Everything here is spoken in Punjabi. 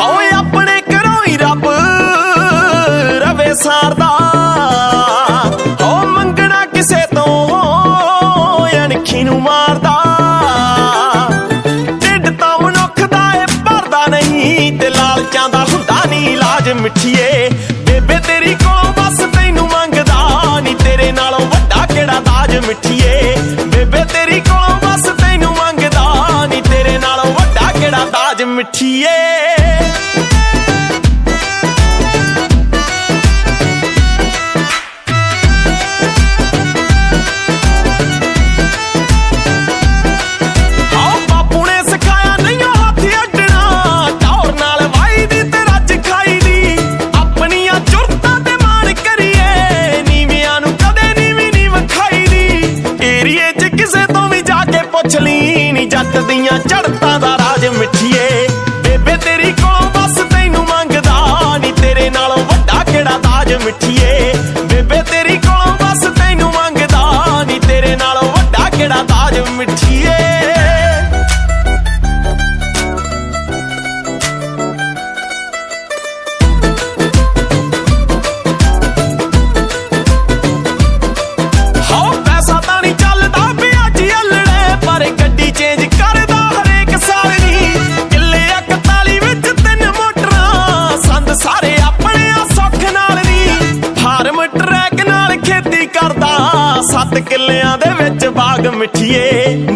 ਹੋਏ ਆਪਣੇ ਘਰੋਂ ਹੀ ਰੱਬ ਰਵੇ ਸਾਰਦਾ, ਹੋ ਮੰਗਣਾ ਕਿਸੇ ਤੋਂ ਅਣਖੀ ਨੂੰ ਮਾਰਦਾ। ਢਿੱਡ ਤਾਂ ਮਨੁੱਖ ਦਾ ਏ ਭਰਦਾ ਨਹੀਂ, ਤੇ ਲਾਲਚਾਂ ਦਾ ਹੁੰਦਾ ਨੀ ਇਲਾਜ ਮਿੱਠੀਏ। ਬੇਬੇ ਤੇਰੀ ਕੋਲੋਂ ਬਸ ਤੈਨੂੰ ਮੰਗਦਾ, ਨੀ ਤੇਰੇ ਨਾਲੋਂ ਵੱਡਾ ਕਿਹੜਾ ਦਾਜ ਮਿੱਠੀਏ। ਬੇਬੇ ਤੇਰੀ ਕੋਲੋਂ ਬਸ ਤੈਨੂੰ ਮੰਗਦਾ, ਨੀ ਤੇਰੇ ਨਾਲੋਂ ਵੱਡਾ ਕਿਹੜਾ ਦਾਜ ਮਿੱਠੀਏ। ਕਿਸੇ ਤੋਂ ਵੀ ਜਾ ਕੇ ਪੁੱਛ ਲਈ, ਨੀ ਜੱਟ ਦੀਆਂ ਝੜਤਾਂ ਦਾ ਰਾਜ ਮਿੱਠੀਏ। ਬੇਬੇ ਤੇਰੀ ਕੋਲੋਂ ਬਸ ਤੈਨੂੰ ਮੰਗਦਾ, ਨੀ ਤੇਰੇ ਨਾਲੋਂ ਵੱਡਾ ਕਿਹੜਾ ਦਾਜ ਮਿੱਠੀਏ। ਬੇਬੇ ਤੇਰੀ ਕੋਲੋਂ ਬਸ ਤੈਨੂੰ ਮੰਗਦਾ, ਨੀ ਤੇਰੇ ਨਾਲੋਂ ਵੱਡਾ ਕਿਹੜਾ ਦਾਜ ਮਿੱਠੀਏ। ਕਰਦਾ 7 ਕਿੱਲਿਆਂ ਦੇ ਵਿੱਚ ਬਾਗ ਮਿੱਠੀਏ।